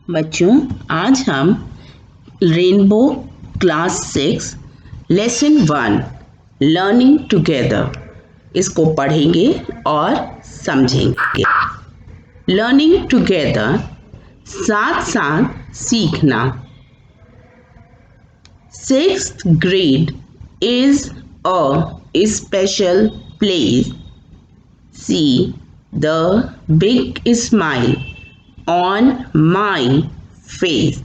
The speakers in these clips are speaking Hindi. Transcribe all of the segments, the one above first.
बच्चों, आज हम rainbow class 6 lesson 1 learning together इसको पढ़ेंगे और समझेंगे। लर्निंग टुगेदर साथ साथ सीखना। 6th grade is a special place. See the big smile on my face.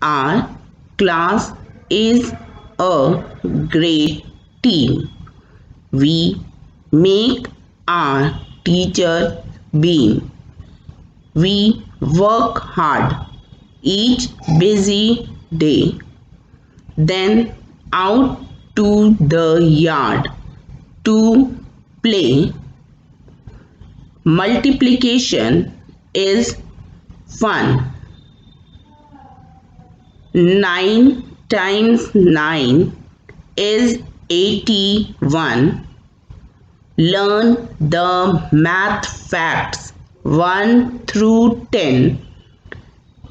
Our class is a great team. We make our teacher beam. We work hard each busy day. Then out to the yard to play. Multiplication is fun. 9 times 9 is 81. Learn the math facts 1 through 10.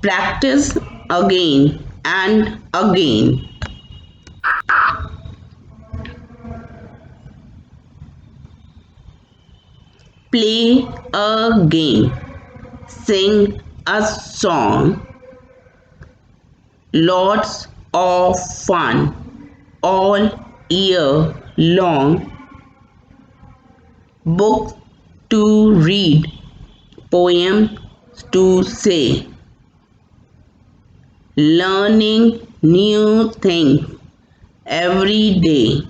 Practice again and again. Play a game. Sing a song. Lots of fun all year long. Books to read, poems to say. Learning new things every day.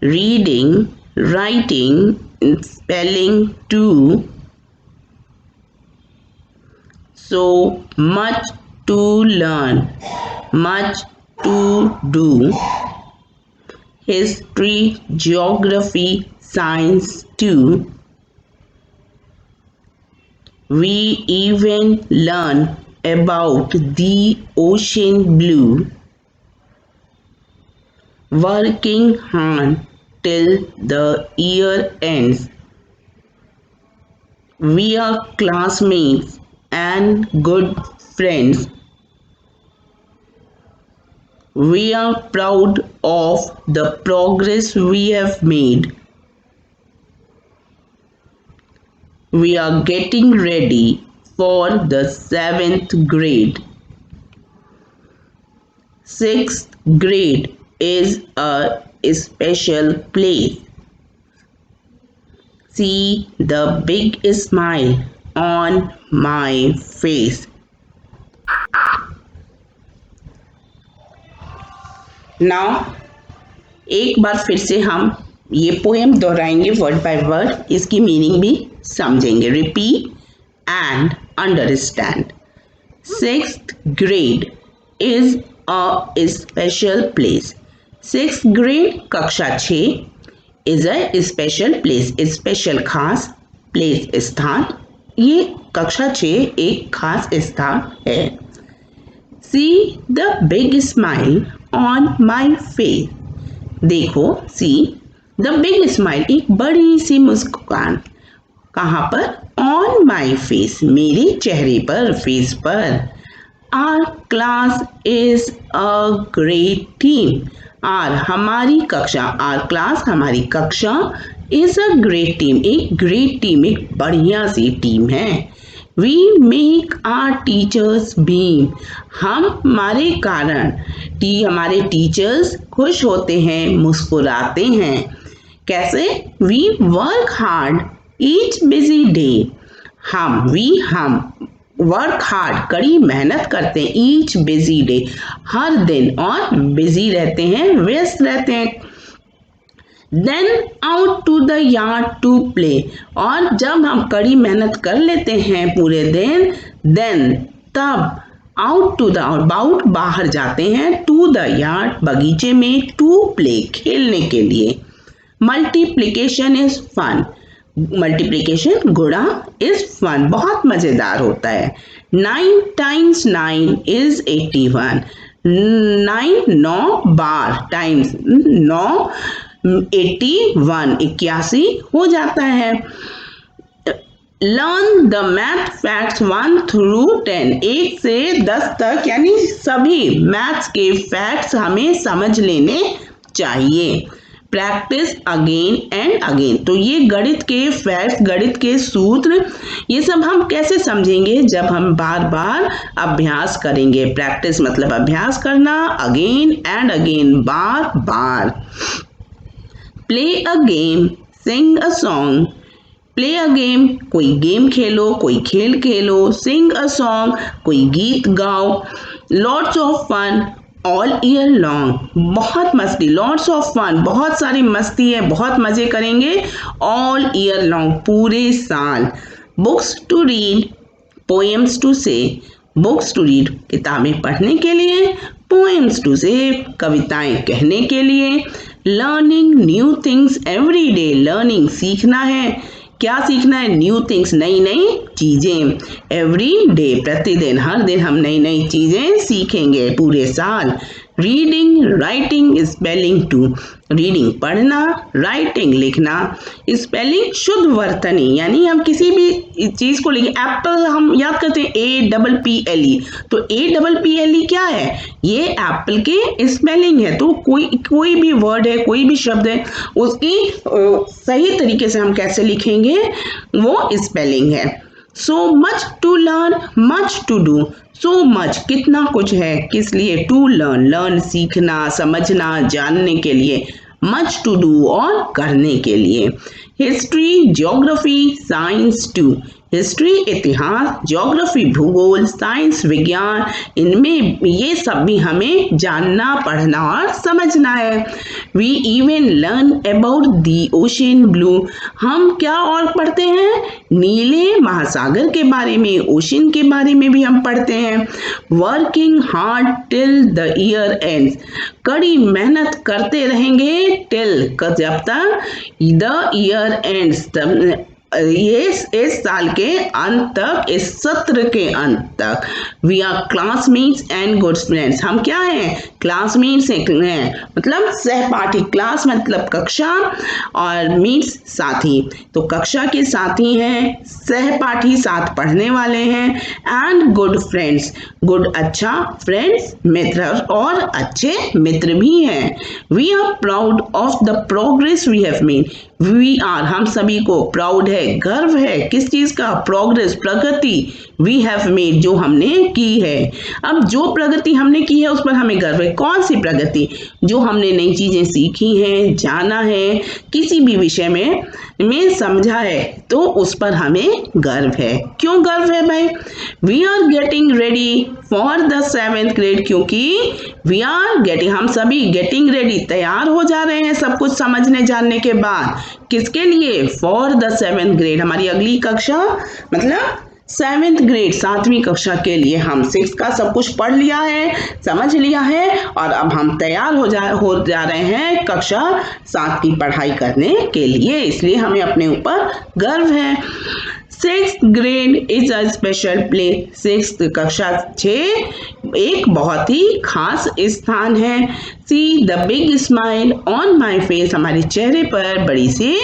Reading, writing, spelling too. So much to learn, much to do. History, geography, science too. We even learn about the ocean blue. Working hard till the year ends. We are classmates and good friends. We are proud of the progress we have made. We are getting ready for the 7th grade. 6th grade is a special place. See the big smile on my face. Now, एक बार फिर से हम ये पोएम दोहराएंगे वर्ड बाय वर्ड, इसकी मीनिंग भी समझेंगे. Repeat and understand. 6th grade is a special place. 6th grade कक्षा 6 is a special place. Special खास, प्लेस स्थान. ये कक्षा 6 एक खास स्थान है. See the big smile on my face. देखो, see the big smile, एक बड़ी सी मुस्कान. कहाँ पर? On my face, मेरे चेहरे पर, फेस पर. Our class is a great team. हमारी कक्षा, our class हमारी कक्षा is a great team, एक great team, एक बढ़िया सी टीम है. We make our teachers beam. हमारे कारण हमारे टीचर्स खुश होते हैं, मुस्कुराते हैं. कैसे? We work hard each busy day. हम वर्क हार्ड, कड़ी मेहनत करते हैं. ईच बिजी डे, हर दिन, और बिजी रहते हैं, व्यस्त रहते हैं. Then out to the yard to play. और जब हम कड़ी मेहनत कर लेते हैं पूरे दिन, देन तब आउट टू द आउट बाहर जाते हैं, टू द यार्ड बगीचे में, टू प्ले खेलने के लिए. Multiplication is fun. मल्टीप्लिकेशन गुणा इज फन, बहुत मजेदार होता है. 9 times 9 is 81. 9 बार टाइम्स 9 81 81 हो जाता है. Learn the math facts 1 through 10, 1 से 10 तक यानी सभी मैथ्स के फैक्ट्स हमें समझ लेने चाहिए। प्रैक्टिस अगेन एंड अगेन, तो ये गणित के फैक्ट्स, गणित के सूत्र, ये सब हम कैसे समझेंगे? जब हम बार बार अभ्यास करेंगे। प्रैक्टिस मतलब अभ्यास करना, अगेन एंड अगेन, बार बार। Play a game, sing a song. Play a game, कोई गेम खेलो, कोई खेल खेलो। सिंग अ सॉन्ग, कोई गीत गाओ। Lots of fun all year long, बहुत मस्ती, लॉट्स ऑफ फन, बहुत सारी मस्ती है, बहुत मजे करेंगे ऑल ईयर लॉन्ग, पूरे साल। Books to read, poems to say. Books to read, किताबें पढ़ने के लिए। पोएम्स टू से, कविताएं कहने के लिए। Learning new things every day, learning सीखना है। क्या सीखना है? न्यू थिंग्स, नई नई चीजें। एवरी डे, प्रतिदिन, हर दिन हम नई नई चीजें सीखेंगे पूरे साल। Reading, writing, spelling too. Reading पढ़ना, राइटिंग लिखना, स्पेलिंग शुद्ध वर्तनी, यानी हम किसी भी चीज को लिखें। एप्पल हम याद करते हैं APPLE, तो APPLE क्या है? ये एप्पल के स्पेलिंग है। तो कोई भी वर्ड है, कोई भी शब्द है, उसकी सही तरीके से हम कैसे लिखेंगे, वो स्पेलिंग है। So much to learn, much to do. So much, कितना कुछ है, किस लिए? टू लर्न, लर्न सीखना, समझना, जानने के लिए। मच टू डू, और करने के लिए। History, geography, science too. History इतिहास, ज्योग्राफी भूगोल, साइंस विज्ञान, इनमें ये सब भी हमें जानना, पढ़ना और समझना है। We even learn about the ocean blue, हम क्या और पढ़ते हैं? नीले महासागर के बारे में, ओशन के बारे में भी हम पढ़ते हैं। Working hard till the year ends, कड़ी मेहनत करते रहेंगे टिल, जब तक द ईयर एंड्स, ये इस साल के अंत तक, इस सत्र के अंत तक। We are classmates and good friends, हम क्या हैं? क्लासमेट्स हैं, मतलब सहपाठी। क्लास मतलब कक्षा, और मीट्स साथी, तो कक्षा के साथी हैं, सहपाठी साथ पढ़ने वाले हैं। एंड गुड फ्रेंड्स, गुड अच्छा, फ्रेंड्स मित्र, और अच्छे मित्र भी हैं। We are proud of the progress we have made. We are, हम सभी को, प्राउड है, गर्व है, किस चीज का? प्रोग्रेस, प्रगति। वी हैव मेड, जो हमने की है। अब जो प्रगति हमने की है उस पर हमें गर्व है। कौन सी प्रगति? जो हमने नई चीजें सीखी हैं, जाना है, किसी भी विषय में समझा है, तो उस पर हमें गर्व है। क्यों गर्व है भाई? We are getting ready for the 7th grade, क्योंकि वी आर गेटिंग, हम सभी गेटिंग रेडी, तैयार हो जा रहे हैं सब कुछ समझने जानने के बाद। किसके लिए? फॉर द 7th grade, हमारी अगली कक्षा, मतलब 7th grade, 7वीं कक्षा के लिए। हम 6 का सब कुछ पढ़ लिया है, समझ लिया है, और अब हम तैयार हो जा रहे हैं कक्षा 7 की पढ़ाई करने के लिए, इसलिए हमें अपने ऊपर गर्व है। 6th grade is a special place, 6th कक्षा 6 एक बहुत ही खास स्थान है। See the big smile on my face, हमारे चेहरे पर बड़ी सी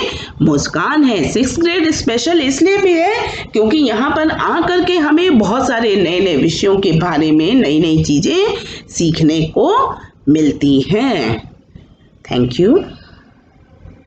मुस्कान है। 6th grade स्पेशल इसलिए भी है क्योंकि यहाँ पर आकर के हमें बहुत सारे नए नए विषयों के बारे में नई नई चीजें सीखने को मिलती हैं। Thank you.